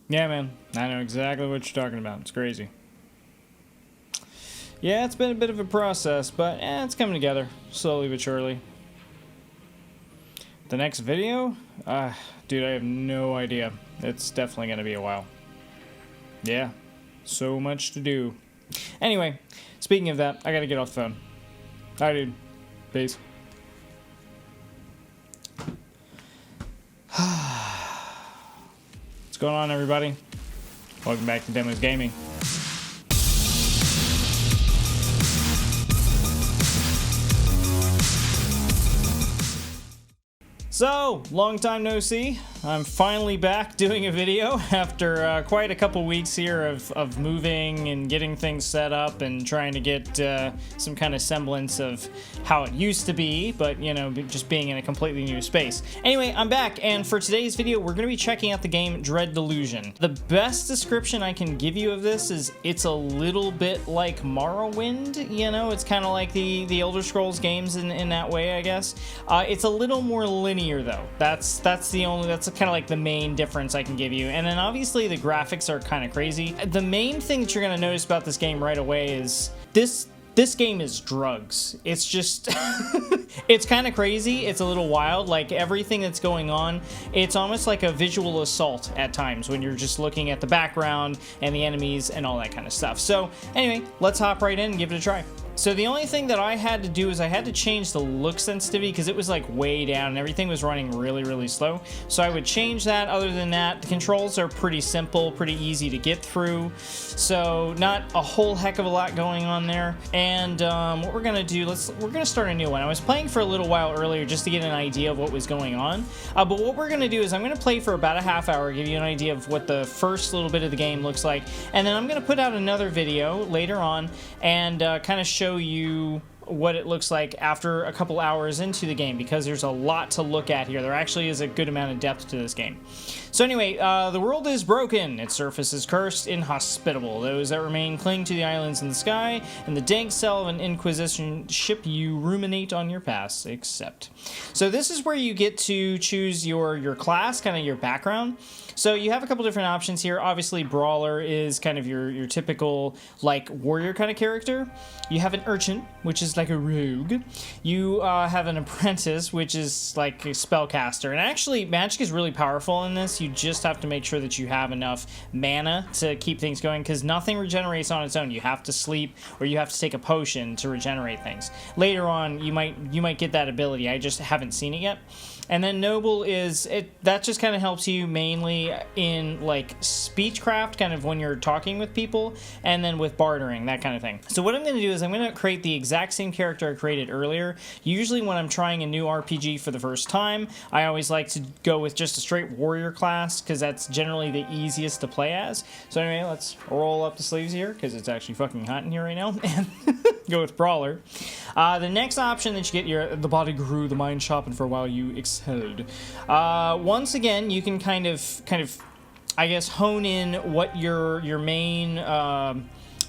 Yeah, man. I know exactly what you're talking about. It's crazy. Yeah, it's been a bit of a process, but it's coming together slowly but surely. The next video? Dude, I have no idea. It's definitely going to be a while. Yeah, so much to do. Anyway, speaking of that, I got to get off the phone. Alright, dude. Peace. What's going on, everybody? Welcome back to Demos Gaming. So, long time no see. I'm finally back doing a video after quite a couple weeks here of moving and getting things set up and trying to get some kind of semblance of how it used to be, but, you know, just being in a completely new space. Anyway, I'm back, and for today's video, we're going to be checking out the game Delusion. The best description I can give you of this is it's a little bit like Morrowind, you know? It's kind of like the Elder Scrolls games in that way, I guess. It's a little more linear, though. That's kind of like the main difference I can give you. And then obviously the graphics are kind of crazy. The main thing that you're going to notice about this game right away is this game is drugs. It's just, it's kind of crazy. It's a little wild. Like everything that's going on, it's almost like a visual assault at times when you're just looking at the background and the enemies and all that kind of stuff. So anyway, let's hop right in and give it a try. So the only thing that I had to do is I had to change the look sensitivity because it was like way down and everything was running really, really slow. So I would change that. Other than that, the controls are pretty simple, pretty easy to get through. So not a whole heck of a lot going on there. And what we're gonna do, we're gonna start a new one. I was playing for a little while earlier just to get an idea of what was going on. But what we're gonna do is I'm gonna play for about a half hour, give you an idea of what the first little bit of the game looks like. And then I'm gonna put out another video later on and kind of show you what it looks like after a couple hours into the game, because there's a lot to look at here. There actually is a good amount of depth to this game. So anyway, the world is broken, its surface is cursed, inhospitable. Those that remain cling to the islands in the sky, and the dank cell of an Inquisition ship you ruminate on your past, accept. So this is where you get to choose your class, kind of your background. So you have a couple different options here. Obviously, Brawler is kind of your typical, like, warrior kind of character. You have an Urchin, which is like a rogue. You have an Apprentice, which is like a spellcaster. And actually, magic is really powerful in this. You just have to make sure that you have enough mana to keep things going, because nothing regenerates on its own. You have to sleep, or you have to take a potion to regenerate things. Later on, you might get that ability. I just haven't seen it yet. And then Noble that just kind of helps you mainly in like speechcraft, kind of when you're talking with people, and then with bartering, that kind of thing. So what I'm going to do is I'm going to create the exact same character I created earlier. Usually when I'm trying a new RPG for the first time, I always like to go with just a straight warrior class, because that's generally the easiest to play as. So anyway, let's roll up the sleeves here, because it's actually fucking hot in here right now, and go with Brawler. The next option that you get, the body grew, the mind sharpened, for a while you excelled. Once again, you can kind of, I guess, hone in what your main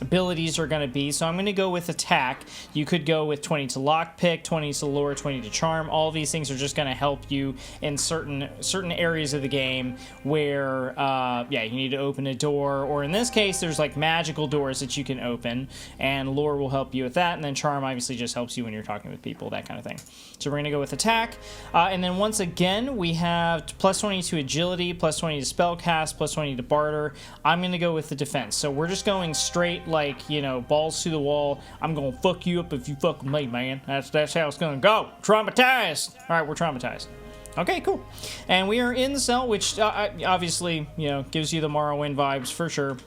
abilities are going to be. So I'm going to go with attack. You could go with 20 to lockpick, 20 to lure, 20 to charm. All of these things are just going to help you in certain areas of the game where yeah, you need to open a door, or in this case there's like magical doors that you can open, and lure will help you with that, and then charm obviously just helps you when you're talking with people, that kind of thing. So we're going to go with attack, and then once again we have plus 20 to agility, plus 20 to spellcast, plus 20 to barter. I'm going to go with the defense. So we're just going straight, like, you know, balls to the wall. I'm gonna fuck you up if you fuck with me, man. That's how it's gonna go. Traumatized. All right, we're traumatized. Okay, cool. And we are in the cell, which obviously, you know, gives you the Morrowind vibes for sure.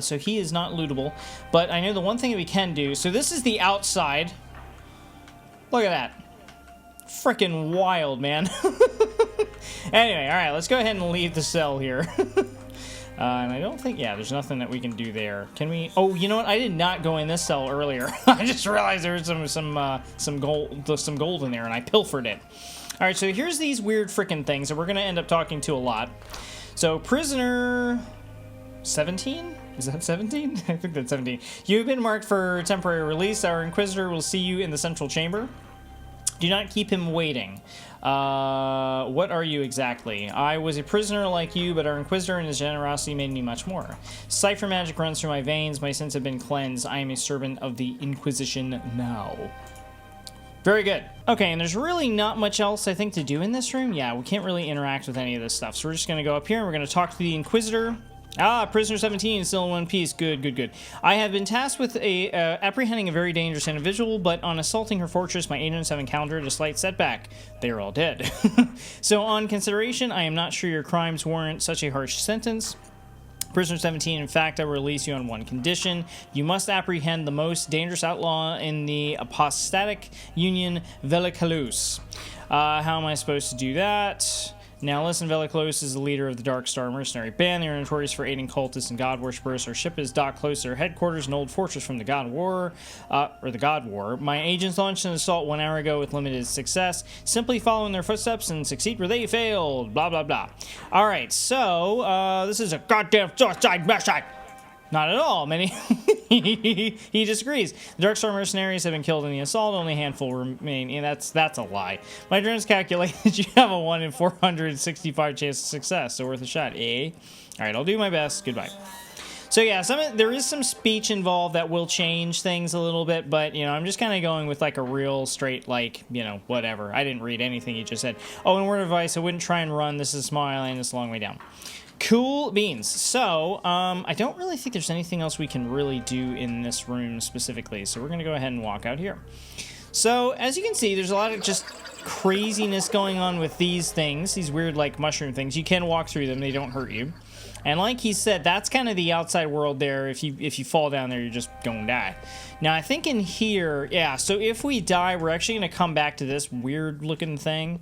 So he is not lootable, but I know the one thing that we can do. So this is the outside. Look at that. Freaking wild, man. Anyway, all right, let's go ahead and leave the cell here. And I don't think, yeah, there's nothing that we can do there. Can we? Oh, you know what? I did not go in this cell earlier. I just realized there was some gold in there, and I pilfered it. All right, so here's these weird freaking things that we're gonna end up talking to a lot. So prisoner 17? Is that 17? I think that's 17. You've been marked for temporary release. Our Inquisitor will see you in the central chamber. Do not keep him waiting. What are you exactly? I was a prisoner like you, but our Inquisitor and his generosity made me much more. Cipher magic runs through my veins. My sins have been cleansed. I am a servant of the Inquisition now. Very good. Okay, and there's really not much else, I think, to do in this room. Yeah, we can't really interact with any of this stuff. So we're just going to go up here and we're going to talk to the Inquisitor. Ah, Prisoner 17 still in one piece. Good, good, good. I have been tasked with apprehending a very dangerous individual, but on assaulting her fortress, my agents have encountered a slight setback. They are all dead. So on consideration, I am not sure your crimes warrant such a harsh sentence. Prisoner 17, in fact, I will release you on one condition. You must apprehend the most dangerous outlaw in the apostatic union, Velicalus. How am I supposed to do that? Now listen, Velicalus is the leader of the Dark Star mercenary band. They are notorious for aiding cultists and god worshippers. Our ship is docked close to their headquarters, an old fortress from the God War. My agents launched an assault 1 hour ago with limited success. Simply follow in their footsteps and succeed where they failed. Blah, blah, blah. Alright, so, this is a goddamn suicide mission! Not at all, many. He disagrees. The Dark Star mercenaries have been killed in the assault. Only a handful remain. And that's a lie. My drones calculated you have a 1 in 465 chance of success, so worth a shot, eh? All right, I'll do my best. Goodbye. So yeah, there is some speech involved that will change things a little bit, but you know, I'm just kind of going with like a real straight, like, you know, whatever. I didn't read anything he just said. Oh, and word of advice: I wouldn't try and run. This is a small island. It's a long way down. Cool beans. So, I don't really think there's anything else we can really do in this room specifically, so we're going to go ahead and walk out here. So, as you can see, there's a lot of just craziness going on with these things, these weird, like, mushroom things. You can walk through them. They don't hurt you. And like he said, that's kind of the outside world there. If you fall down there, you're just going to die. Now, I think in here, yeah, so if we die, we're actually going to come back to this weird-looking thing.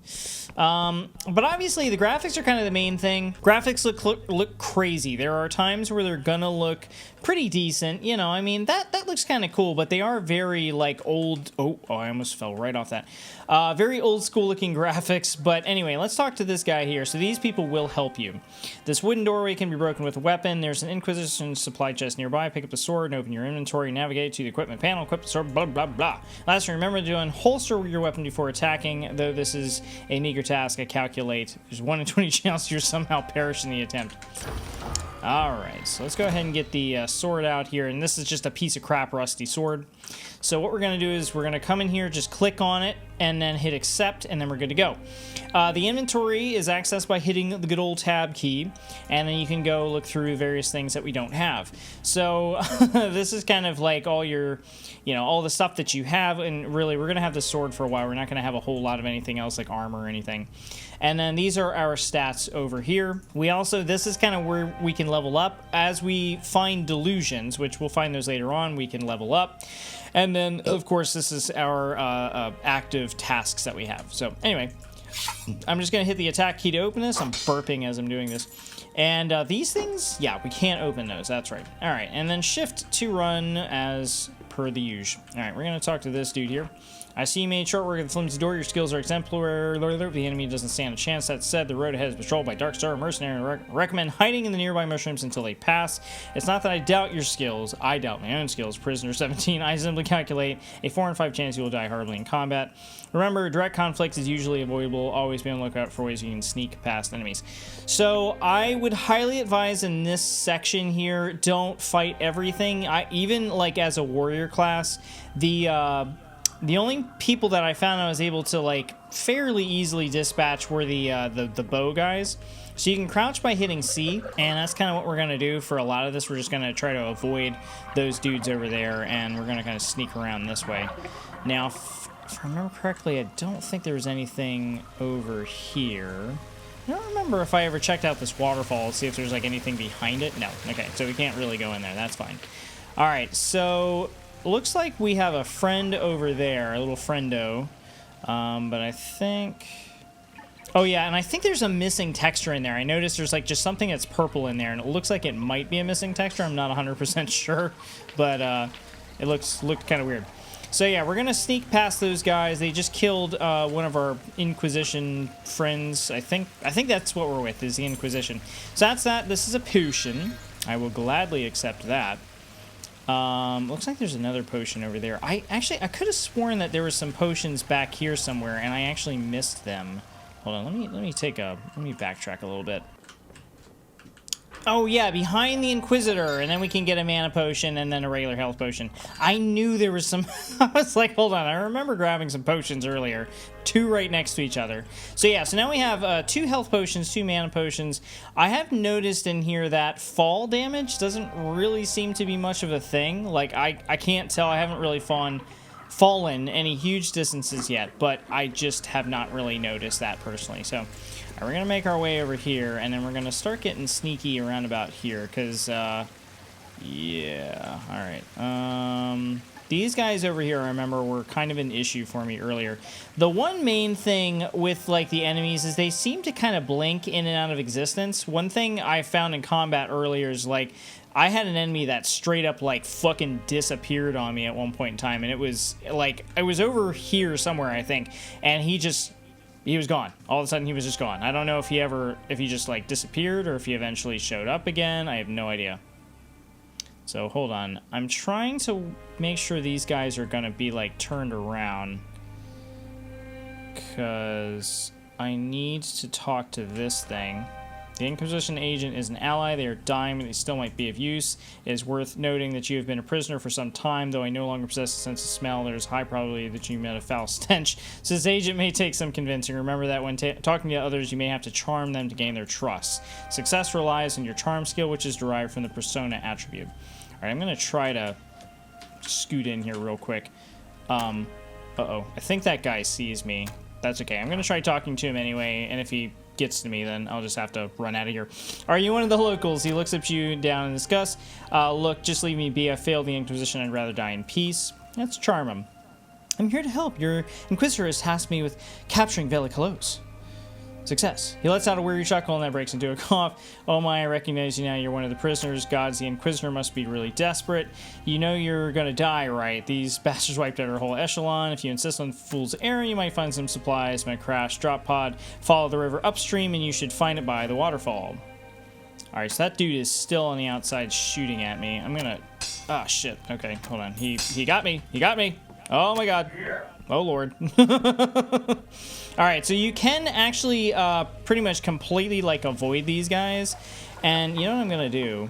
But obviously, the graphics are kind of the main thing. Graphics look crazy. There are times where they're going to look pretty decent. You know, I mean, that looks kind of cool, but they are very, like, old... Oh, I almost fell right off that. Very old-school-looking graphics. But anyway, let's talk to this guy here. So these people will help you. This wooden doorway can be broken with a weapon. There's an Inquisition supply chest nearby. Pick up the sword and open your inventory. Navigate to the equipment panel. Equip the sword. Blah, blah, blah. Lastly, remember to unholster your weapon before attacking. Though this is a meager task, I calculate there's 1 in 20 chance you'll somehow perish in the attempt. Alright, so let's go ahead and get the sword out here. And this is just a piece of crap rusty sword. So what we're going to do is we're going to come in here, just click on it, and then hit accept, and then we're good to go. The inventory is accessed by hitting the good old tab key, and then you can go look through various things that we don't have. So this is kind of like all your, you know, all the stuff that you have, and really we're going to have the sword for a while. We're not going to have a whole lot of anything else like armor or anything. And then these are our stats over here. We also, this is kind of where we can level up. As we find delusions, which we'll find those later on, we can level up. And then, of course, this is our active tasks that we have. So anyway, I'm just going to hit the attack key to open this. I'm burping as I'm doing this. And these things, yeah, we can't open those. That's right. All right, and then shift to run as per the usual. All right, we're going to talk to this dude here. I see you made short work of the flimsy door. Your skills are exemplary. The enemy doesn't stand a chance. That said, the road ahead is patrolled by Dark Star mercenary. Recommend hiding in the nearby mushrooms until they pass. It's not that I doubt your skills. I doubt my own skills. Prisoner 17. I simply calculate a 4 in 5 chance you will die horribly in combat. Remember, direct conflict is usually avoidable. Always be on the lookout for ways you can sneak past enemies. So I would highly advise in this section here, don't fight everything. Even like as a warrior class, the only people that I found I was able to like fairly easily dispatch were the bow guys. So you can crouch by hitting C, and that's kind of what we're going to do for a lot of this. We're just going to try to avoid those dudes over there, and we're going to kind of sneak around this way. Now, if I remember correctly, I don't think there was anything over here. I don't remember if I ever checked out this waterfall to see if there's like anything behind it. No. Okay, so we can't really go in there. That's fine. All right, so... looks like we have a friend over there, a little friendo, but I think... oh yeah, and I think there's a missing texture in there. I noticed there's like just something that's purple in there, and it looks like it might be a missing texture. I'm not 100% sure, but it looked kind of weird. So yeah, we're gonna sneak past those guys. They just killed one of our Inquisition friends. I think that's what we're with, is the Inquisition. So that's that. This is a potion. I will gladly accept that. Looks like there's another potion over there. I could have sworn that there were some potions back here somewhere, and I actually missed them. Hold on, let me backtrack a little bit. Oh yeah, behind the Inquisitor, and then we can get a mana potion and then a regular health potion. I knew there was some... I was like, hold on, I remember grabbing some potions earlier. 2 right next to each other. So yeah, so now we have 2 health potions, 2 mana potions. I have noticed in here that fall damage doesn't really seem to be much of a thing. Like, I can't tell, I haven't really fallen any huge distances yet, but I just have not really noticed that personally. So... All right, we're going to make our way over here, and then we're going to start getting sneaky around about here, because, yeah, all right. These guys over here, I remember, were kind of an issue for me earlier. The one main thing with, like, the enemies is they seem to kind of blink in and out of existence. One thing I found in combat earlier is, like, I had an enemy that straight up, like, fucking disappeared on me at one point in time, and it was, like, I was over here somewhere, I think, and he was gone. All of a sudden, he was just gone. I don't know if he just, like, disappeared or if he eventually showed up again. I have no idea. So, hold on. I'm trying to make sure these guys are going to be, like, turned around. Because I need to talk to this thing. The Inquisition agent is an ally. They are dying, but they still might be of use. It is worth noting that you have been a prisoner for some time, though I no longer possess a sense of smell. There is a high probability that you met a foul stench. So this agent may take some convincing. Remember that when talking to others, you may have to charm them to gain their trust. Success relies on your charm skill, which is derived from the persona attribute. All right, I'm going to try to scoot in here real quick. Uh-oh. I think that guy sees me. That's okay. I'm going to try talking to him anyway, and if he gets to me, then I'll just have to run out of here. Are you one of the locals? He looks at you down in disgust. Look, just leave me be. I failed the Inquisition. I'd rather die in peace. Let's charm him. I'm here to help. Your Inquisitor has tasked me with capturing Velicalos. Success. He lets out a weary chuckle and then breaks into a cough. Oh my, I recognize you now. You're one of the prisoners. Gods, the Inquisitor must be really desperate. You know you're gonna die, right? These bastards wiped out our whole echelon. If you insist on Fool's Errand, you might find some supplies. My crash drop pod. Follow the river upstream and you should find it by the waterfall. Alright, so that dude is still on the outside shooting at me. I'm gonna... Ah, shit. Okay, hold on. He got me. He got me. Oh my god. Oh lord. Alright, so you can actually pretty much completely, like, avoid these guys. And you know what I'm gonna do?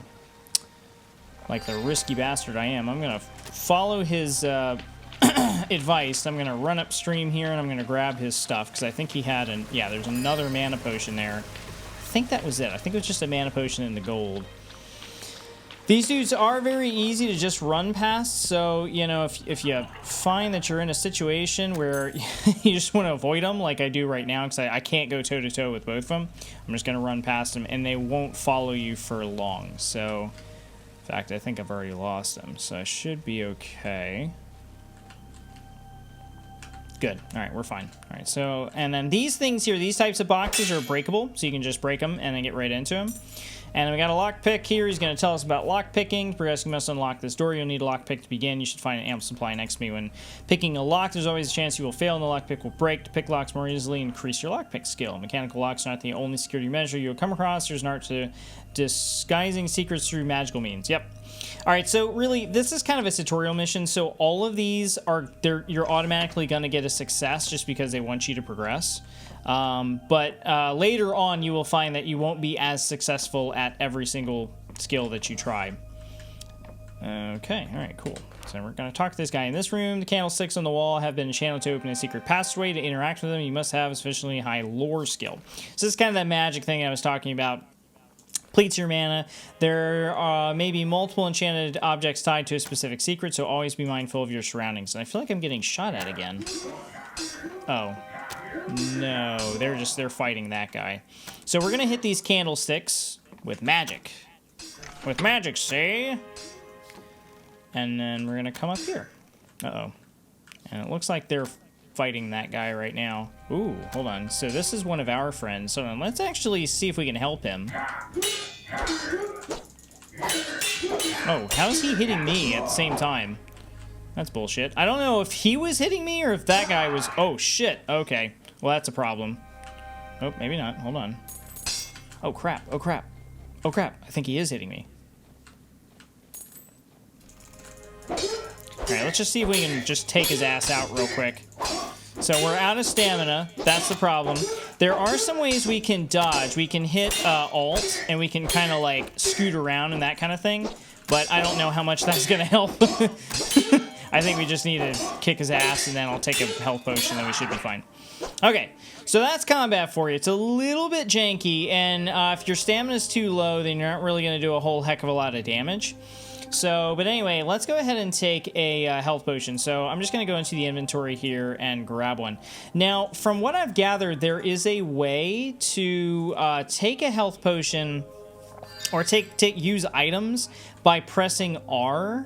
Like the risky bastard I am, I'm gonna follow his advice. I'm gonna run upstream here and I'm gonna grab his stuff, because I think he had an... Yeah, there's another mana potion there. I think that was it. I think it was just a mana potion in the gold. These dudes are very easy to just run past, so, you know, if you find that you're in a situation where you just want to avoid them, like I do right now, because I can't go toe-to-toe with both of them, I'm just going to run past them, and they won't follow you for long. So, in fact, I think I've already lost them, so I should be okay. Good. All right, we're fine. All right, so, and then these things here, these types of boxes are breakable, so you can just break them and then get right into them. And we got a lockpick here. He's going to tell us about lockpicking. Progressing must unlock this door. You'll need a lockpick to begin. You should find an amp supply next to me. When picking a lock, there's always a chance you will fail and the lockpick will break. To pick locks more easily, increase your lockpick skill. Mechanical locks are not the only security measure you'll come across. There's an art to disguising secrets through magical means. Yep. All right, so really, this is kind of a tutorial mission. So all of these are, you're automatically going to get a success just because they want you to progress. But later on, you will find that you won't be as successful at every single skill that you try. Okay, all right, cool. So we're going to talk to this guy in this room. The candlesticks on the wall have been channeled to open a secret passageway. To interact with them, you must have a sufficiently high lore skill. So this is kind of that magic thing I was talking about. Depletes your mana. There may be multiple enchanted objects tied to a specific secret, so always be mindful of your surroundings. And I feel like I'm getting shot at again. Oh. No, they're fighting that guy. So we're gonna hit these candlesticks with magic. With magic, see? And then we're gonna come up here. Uh-oh. And it looks like they're fighting that guy right now. Ooh, hold on. So this is one of our friends. So let's actually see if we can help him. Oh, how's he hitting me at the same time? That's bullshit. I don't know if he was hitting me or if that guy was... Oh, shit. Okay. Well, that's a problem. Oh, maybe not. Hold on. Oh, crap. Oh, crap. Oh, crap. I think he is hitting me. Alright, let's just see if we can just take his ass out real quick. So we're out of stamina. That's the problem. There are some ways we can dodge. We can hit Alt, and we can kind of like scoot around and that kind of thing. But I don't know how much that's going to help. I think we just need to kick his ass, and then I'll take a health potion, and we should be fine. Okay, so that's combat for you. It's a little bit janky, and if your stamina's too low, then you're not really going to do a whole heck of a lot of damage. So, but anyway, let's go ahead and take a health potion. So I'm just going to go into the inventory here and grab one. Now, from what I've gathered, there is a way to take a health potion or use items by pressing R,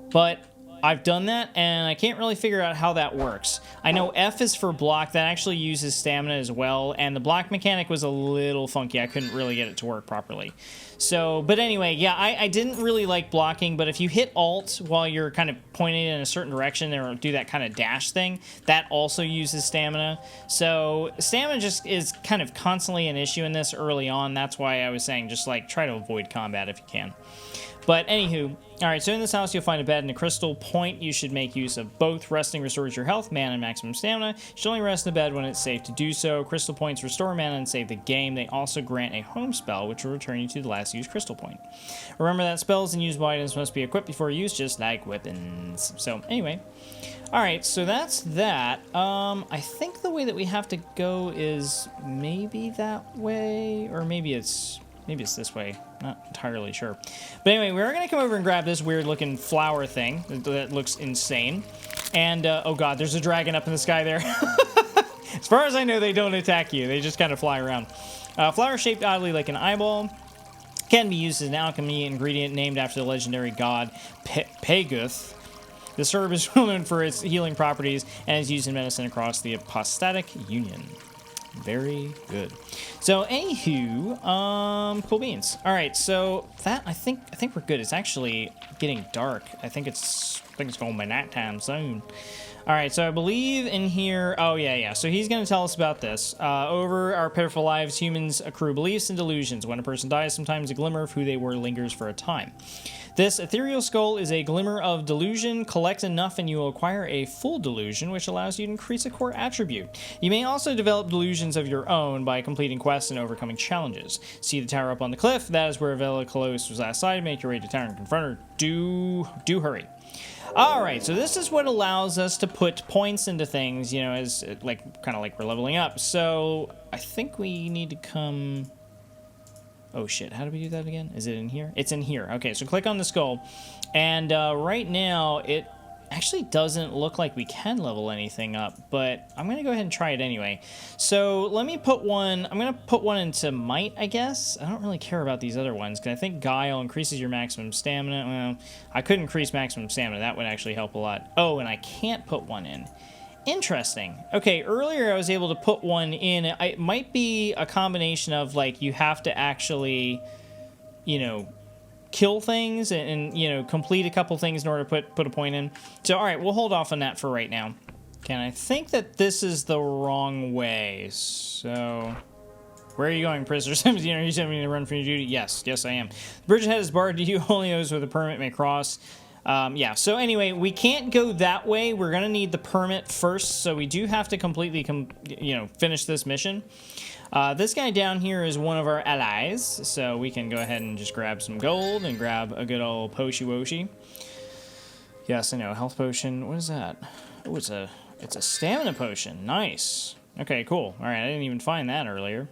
but I've done that, and I can't really figure out how that works. I know F is for block. That actually uses stamina as well, and the block mechanic was a little funky. I couldn't really get it to work properly. So, but anyway, yeah, I didn't really like blocking, but if you hit Alt while you're kind of pointing in a certain direction or do that kind of dash thing, that also uses stamina. So stamina just is kind of constantly an issue in this early on. That's why I was saying just like try to avoid combat if you can. But anywho, alright, so in this house you'll find a bed and a crystal point. You should make use of both. Resting restores your health, mana, and maximum stamina. You should only rest in the bed when it's safe to do so. Crystal points restore mana and save the game. They also grant a home spell, which will return you to the last used crystal point. Remember that spells and usable items must be equipped before use, just like weapons. So, anyway. Alright, so that's that. I think the way that we have to go is maybe that way, or maybe it's this way. Not entirely sure. But anyway, we're going to come over and grab this weird-looking flower thing that looks insane. And, oh god, there's a dragon up in the sky there. As far as I know, they don't attack you. They just kind of fly around. Flower shaped oddly like an eyeball. Can be used as an alchemy ingredient named after the legendary god Peguth. This herb is well known for its healing properties and is used in medicine across the apostatic union. Very good. So, anywho, cool beans. All right, so that I think we're good. It's actually getting dark. I think it's going by nighttime soon. All right, so I believe in here. Oh yeah. So he's going to tell us about this. Over our pitiful lives, humans accrue beliefs and delusions. When a person dies, sometimes a glimmer of who they were lingers for a time. This ethereal skull is a glimmer of delusion. Collect enough and you will acquire a full delusion, which allows you to increase a core attribute. You may also develop delusions of your own by completing quests and overcoming challenges. See the tower up on the cliff? That is where Vela Kalos was last sighted. Make your way to the tower and confront her. Do hurry. Alright, so this is what allows us to put points into things, you know, as kind of like we're leveling up. So I think we need to come... Oh shit, how do we do that again? Is it in here? It's in here. Okay, so click on the skull. And right now, it actually doesn't look like we can level anything up, but I'm going to go ahead and try it anyway. So let me put one, I'm going to put one into might, I guess. I don't really care about these other ones, because I think guile increases your maximum stamina. Well, I could increase maximum stamina. That would actually help a lot. Oh, and I can't put one in. Interesting. Okay, earlier I was able to put one in. It might be a combination of, like, you have to actually, you know, kill things and you know, complete a couple things in order to put a point in. So, all right, we'll hold off on that for right now. Okay, and I think that this is the wrong way. So, where are you going, prisoner? You know, you sent me to run from your duty. Yes, I am. The bridge ahead is barred to you. Only those with a permit may cross. Yeah, so anyway, we can't go that way. We're going to need the permit first, so we do have to completely, finish this mission. This guy down here is one of our allies, so we can go ahead and just grab some gold and grab a good old Poshi-Woshi. Yes, I know, health potion. What is that? Oh, it's a stamina potion. Nice. Okay, cool. All right, I didn't even find that earlier.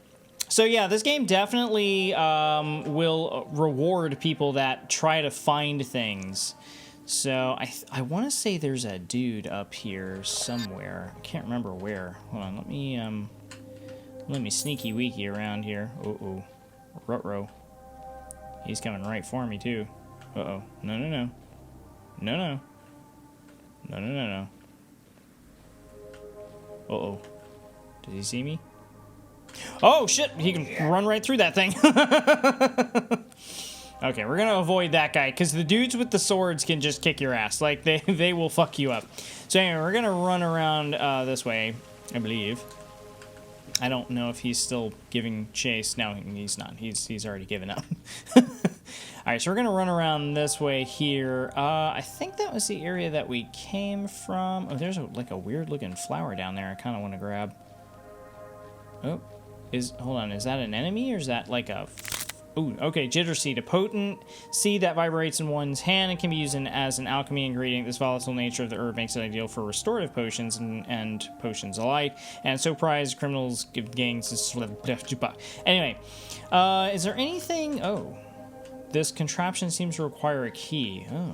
So yeah, this game definitely will reward people that try to find things. So I want to say there's a dude up here somewhere. I can't remember where. Hold on, let me sneaky weaky around here. Uh-oh. Ruh-roh. He's coming right for me too. Uh-oh. No. Uh-oh. Did he see me? Oh, shit! He can run right through that thing. Okay, we're gonna avoid that guy, because the dudes with the swords can just kick your ass. Like, they will fuck you up. So anyway, we're gonna run around this way, I believe. I don't know if he's still giving chase. No, he's not. He's already given up. right, so we're gonna run around this way here. I think that was the area that we came from. Oh, there's like a weird looking flower down there I kind of want to grab. Oh, hold on, is that an enemy or is that like a... Ooh, okay, jitter seed, a potent seed that vibrates in one's hand and can be used as an alchemy ingredient. This volatile nature of the herb makes it ideal for restorative potions and potions alike, and so prized criminals give gangs this... Anyway, is there anything... Oh, this contraption seems to require a key. Oh,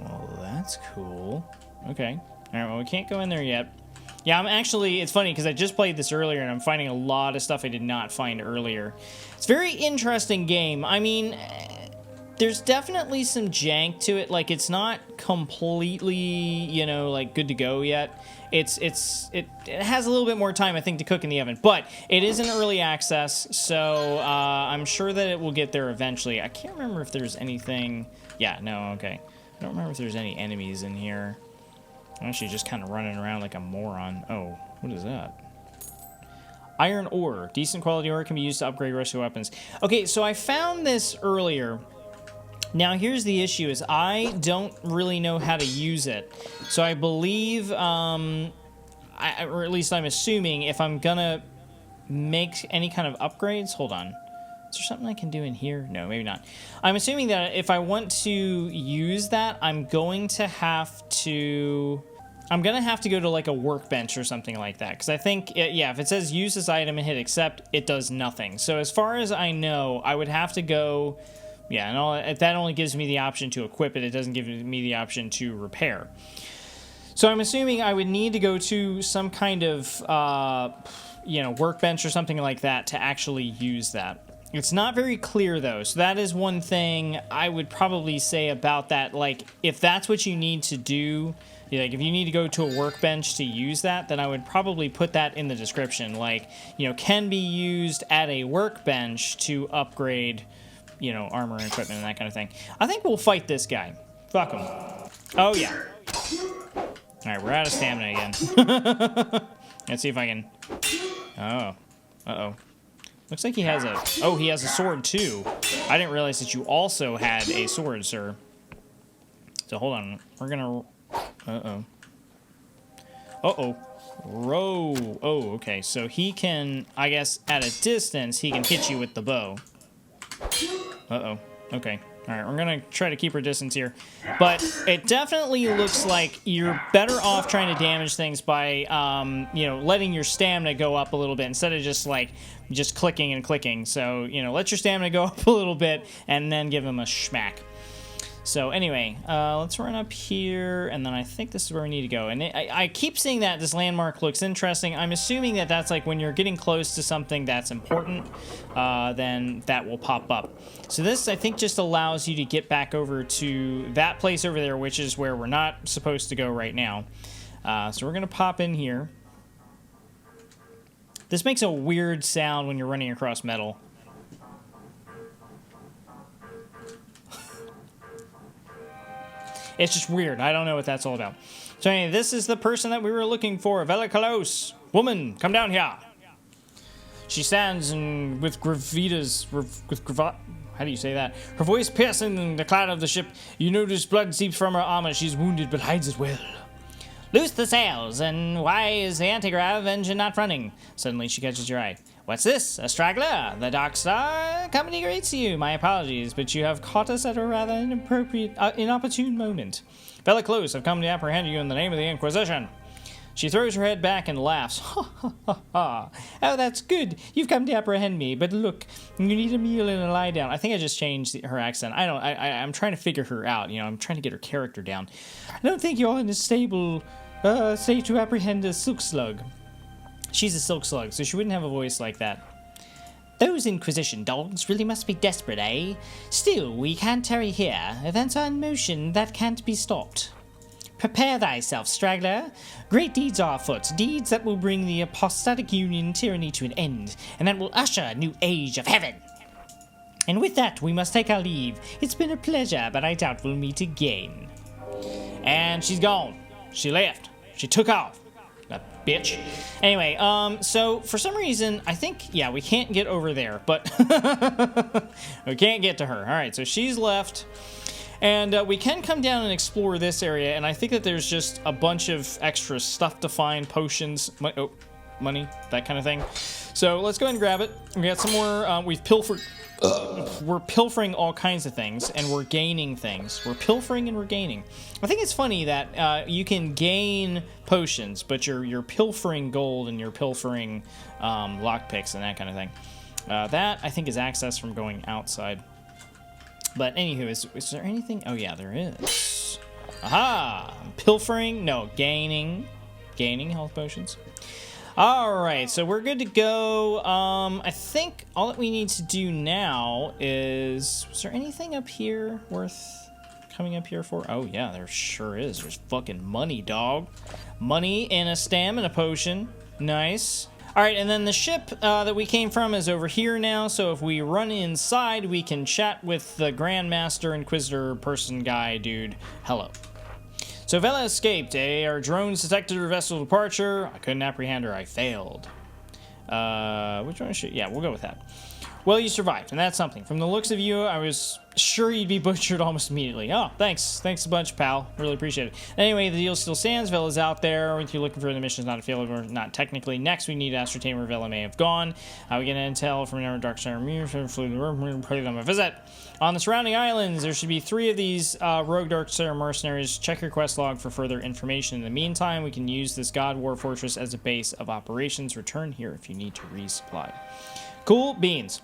well, that's cool. Okay, all right, well, we can't go in there yet. Yeah, I'm actually, it's funny because I just played this earlier and I'm finding a lot of stuff I did not find earlier. It's a very interesting game. I mean, there's definitely some jank to it. Like, it's not completely, you know, like good to go yet. It has a little bit more time, I think, to cook in the oven, but it is in early access, so I'm sure that it will get there eventually. I can't remember if there's anything. Yeah, no, okay. I don't remember if there's any enemies in here. I'm actually just kind of running around like a moron. Oh, what is that? Iron ore. Decent quality ore can be used to upgrade rusty weapons. Okay, so I found this earlier. Now, here's the issue, is I don't really know how to use it. So I believe, or at least I'm assuming, if I'm gonna make any kind of upgrades... Hold on. Is there something I can do in here? No, maybe not. I'm assuming that if I want to use that, I'm going to have to go to like a workbench or something like that. Because I think, yeah, if it says use this item and hit accept, it does nothing. So as far as I know, I would have to go, yeah, and that only gives me the option to equip it. It doesn't give me the option to repair. So I'm assuming I would need to go to some kind of, you know, workbench or something like that to actually use that. It's not very clear, though, so that is one thing I would probably say about that. Like, if that's what you need to do, like, if you need to go to a workbench to use that, then I would probably put that in the description. Like, you know, can be used at a workbench to upgrade, you know, armor and equipment and that kind of thing. I think we'll fight this guy. Fuck him. Oh, yeah. All right, we're out of stamina again. Let's see if I can... Oh. Uh-oh. Looks like he has a... Oh, he has a sword, too. I didn't realize that you also had a sword, sir. So, hold on. We're gonna... Uh-oh. Uh-oh. Row. Oh, okay. So he can... I guess at a distance, he can hit you with the bow. Uh-oh. Okay. All right, we're going to try to keep our distance here. But it definitely looks like you're better off trying to damage things by, you know, letting your stamina go up a little bit instead of just, like, just clicking and clicking. So, you know, let your stamina go up a little bit and then give him a schmack. So, anyway, let's run up here, and then I think this is where we need to go. And I keep seeing that this landmark looks interesting. I'm assuming that that's, like, when you're getting close to something that's important, then that will pop up. So this, I think, just allows you to get back over to that place over there, which is where we're not supposed to go right now. So we're going to pop in here. This makes a weird sound when you're running across metal. It's just weird. I don't know what that's all about. So anyway, this is the person that we were looking for. Velikalos. Woman, come down here. She stands and with how do you say that? Her voice piercing the cloud of the ship. You notice blood seeps from her armor. She's wounded but hides it well. Loose the sails, and why is the anti-grav engine not running? Suddenly she catches your eye. What's this? A straggler? The Dark Star Company greets you. My apologies, but you have caught us at a rather inopportune moment. Velikalos, I've come to apprehend you in the name of the Inquisition. She throws her head back and laughs. Ha ha ha ha. Oh, that's good. You've come to apprehend me, but look, you need a meal and a lie down. I think I just changed her accent. I'm trying to figure her out. You know, I'm trying to get her character down. I don't think you're in a stable state to apprehend a silk slug. She's a silk slug, so she wouldn't have a voice like that. Those Inquisition dogs really must be desperate, eh? Still, we can't tarry here. Events are in motion that can't be stopped. Prepare thyself, straggler. Great deeds are afoot, deeds that will bring the apostatic union tyranny to an end, and that will usher a new age of heaven. And with that, we must take our leave. It's been a pleasure, but I doubt we'll meet again. And she's gone. She left. She took off. That bitch. Anyway, so for some reason, I think, yeah, we can't get over there, but we can't get to her. All right, so she's left. And we can come down and explore this area, and I think that there's just a bunch of extra stuff to find, potions, money, that kind of thing. So let's go ahead and grab it. We got some more, we've pilfered. We're pilfering all kinds of things, and we're gaining things. We're pilfering and we're gaining. I think it's funny that you can gain potions, but you're pilfering gold and you're pilfering lockpicks and that kind of thing. That, I think, is access from going outside. But anywho, is there anything? Oh yeah, there is. Aha! Pilfering? No, gaining. Gaining health potions. Alright, so we're good to go. I think all that we need to do now is there anything up here worth coming up here for? Oh yeah, there sure is. There's fucking money, dog. Money and a stamina potion. Nice. Alright, and then the ship that we came from is over here now, so if we run inside, we can chat with the Grandmaster, Inquisitor, person guy, dude. Hello. So Vela escaped, Our drones detected her vessel departure. I couldn't apprehend her. I failed. Which one should... Yeah, we'll go with that. Well, you survived, and that's something. From the looks of you, I was sure you'd be butchered almost immediately. Oh, thanks. Thanks a bunch, pal. Really appreciate it. Anyway, the deal still stands. Vela's out there. If you're looking for the mission's not a failure, not technically. Next, we need to ascertain where Vela may have gone. We get intel from another dark star flew the room, pay them a visit. On the surrounding islands, there should be 3 of these rogue dark star mercenaries. Check your quest log for further information. In the meantime, we can use this God War Fortress as a base of operations. Return here if you need to resupply. Cool beans.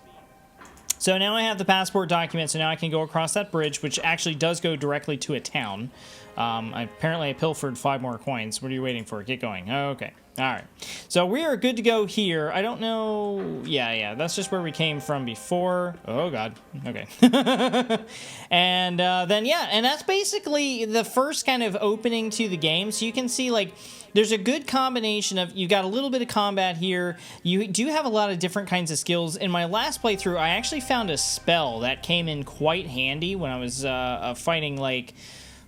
So now I have the passport document, so now I can go across that bridge, which actually does go directly to a town. Apparently I pilfered 5 more coins. What are you waiting for? Get going. Okay. All right. So we are good to go here. I don't know. Yeah. That's just where we came from before. Oh, God. Okay. And then, yeah. And that's basically the first kind of opening to the game. So you can see, like, there's a good combination of, you got a little bit of combat here. You do have a lot of different kinds of skills. In my last playthrough, I actually found a spell that came in quite handy when I was fighting, like...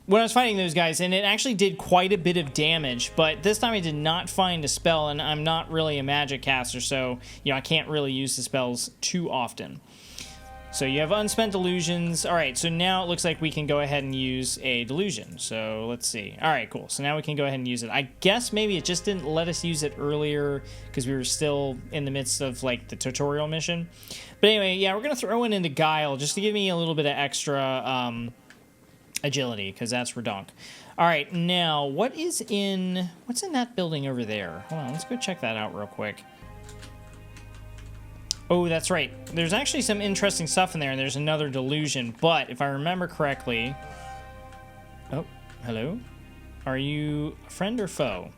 When I was fighting those guys, and it actually did quite a bit of damage, but this time I did not find a spell, and I'm not really a magic caster, so, you know, I can't really use the spells too often. So you have unspent delusions. All right, so now it looks like we can go ahead and use a delusion. So let's see. All right, cool. So now we can go ahead and use it. I guess maybe it just didn't let us use it earlier because we were still in the midst of, like, the tutorial mission. But anyway, yeah, we're going to throw it into Guile just to give me a little bit of extra... agility, because that's redonk. All right, now what's in that building over there? Hold on, let's go check that out real quick. Oh, that's right. There's actually some interesting stuff in there, and there's another delusion, but if I remember correctly... Oh, hello? Are you a friend or foe?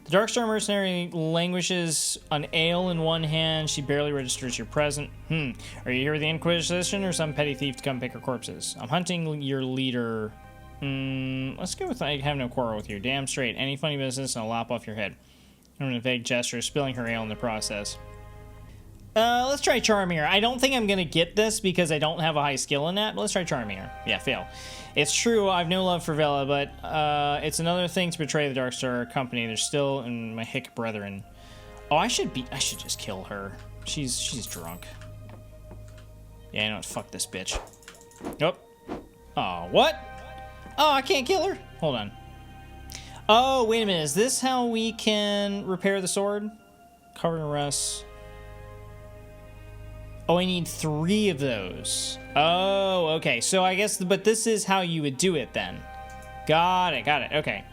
The Darkstar mercenary languishes on ale in one hand. She barely registers your presence. Are you here with the Inquisition or some petty thief to come pick her corpses? I'm hunting your leader. Let's go with I have no quarrel with you. Damn straight. Any funny business and I'll lop off your head. I'm in a vague gesture, spilling her ale in the process. Let's try Charm here. I don't think I'm going to get this because I don't have a high skill in that, but let's try Charm here. Yeah, fail. It's true, I have no love for Vela, but it's another thing to betray the Darkstar company. They're still in my hick brethren. Oh, I should just kill her. She's drunk. Yeah, I know what, fuck this bitch. Nope. Oh, what? Oh, I can't kill her? Hold on. Oh, wait a minute. Is this how we can repair the sword? Cover and rest. Oh, I need 3 of those. Oh, okay. So I guess, but this is how you would do it then. Got it. Okay.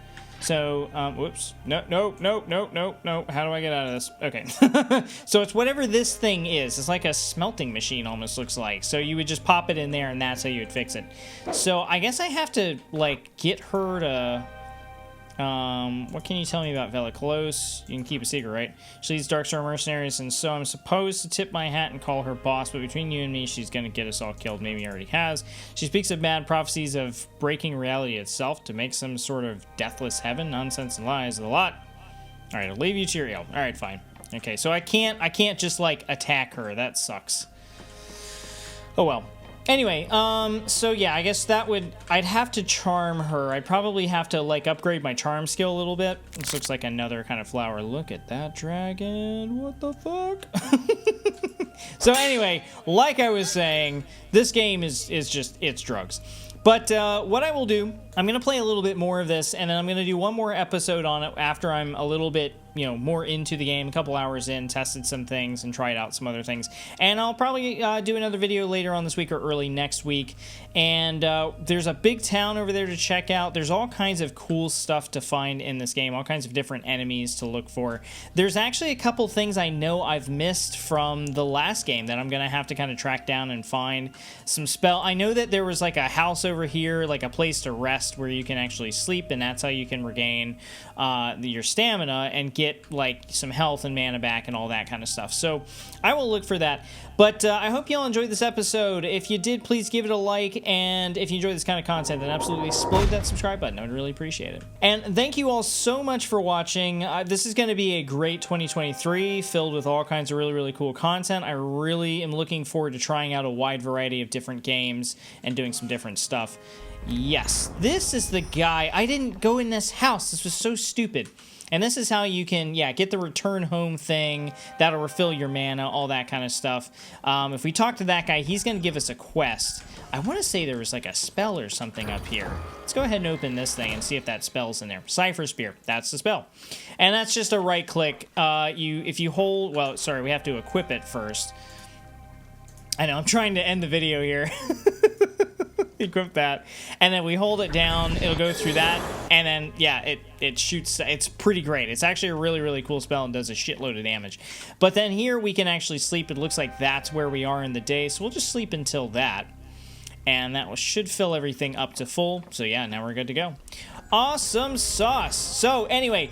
So, whoops. No. How do I get out of this? Okay. So it's whatever this thing is. It's like a smelting machine almost looks like. So you would just pop it in there and that's how you would fix it. So I guess I have to, like, get her to... what can you tell me about Vela? Close. You can keep a secret, right? She leads Darkstar mercenaries, and so I'm supposed to tip my hat and call her boss, but between you and me, she's gonna get us all killed. Maybe already has. She speaks of mad prophecies of breaking reality itself to make some sort of deathless heaven. Nonsense and lies. A lot. Alright, I'll leave you to your ale. Alright, fine. Okay, so I can't just, like, attack her. That sucks. Oh well. Anyway, so yeah, I guess I'd have to charm her. I'd probably have to, like, upgrade my charm skill a little bit. This looks like another kind of flower. Look at that dragon. What the fuck? So anyway, like I was saying, this game is just, it's drugs. But what I will do, I'm going to play a little bit more of this, and then I'm going to do one more episode on it after I'm a little bit, more into the game, a couple hours in, tested some things, and tried out some other things. And I'll probably do another video later on this week or early next week. And there's a big town over there to check out. There's all kinds of cool stuff to find in this game, all kinds of different enemies to look for. There's actually a couple things I know I've missed from the last game that I'm going to have to kind of track down and find some spell. I know that there was like a house over here, like a place to rest where you can actually sleep, and that's how you can regain your stamina and get like some health and mana back and all that kind of stuff. So I will look for that. But I hope you all enjoyed this episode. If you did, please give it a like, and if you enjoy this kind of content, then absolutely explode that subscribe button. I would really appreciate it. And thank you all so much for watching. This is going to be a great 2023 filled with all kinds of really, really cool content. I really am looking forward to trying out a wide variety of different games and doing some different stuff. Yes, this is the guy. I didn't go in this house. This was so stupid. And this is how you can, get the return home thing. That'll refill your mana, all that kind of stuff. If we talk to that guy, he's going to give us a quest. I want to say there was like a spell or something up here. Let's go ahead and open this thing and see if that spell's in there. Cypher Spear, that's the spell. And that's just a right click. If you hold, well, sorry, we have to equip it first. I know, I'm trying to end the video here. Equip that, and then we hold it down, it'll go through that, and then it shoots. It's pretty great. It's actually a really, really cool spell and does a shitload of damage. But then here we can actually sleep. It looks like that's where we are in the day, so we'll just sleep until that, and that should fill everything up to full. So yeah, now we're good to go. Awesome sauce. So anyway,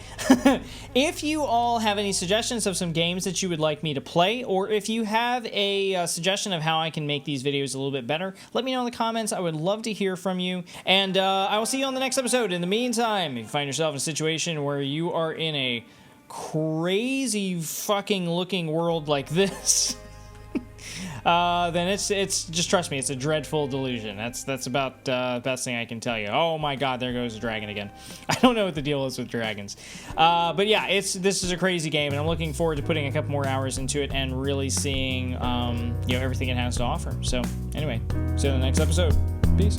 if you all have any suggestions of some games that you would like me to play, or if you have a suggestion of how I can make these videos a little bit better, let me know in the comments. I would love to hear from you, and I will see you on the next episode. In the meantime, if you find yourself in a situation where you are in a crazy fucking looking world like this, then it's just, trust me, it's a dreadful delusion. That's about the best thing I can tell you. Oh my god, there goes a dragon again. I don't know what the deal is with dragons. But yeah, this is a crazy game, and I'm looking forward to putting a couple more hours into it and really seeing everything it has to offer. So anyway, see you in the next episode. Peace.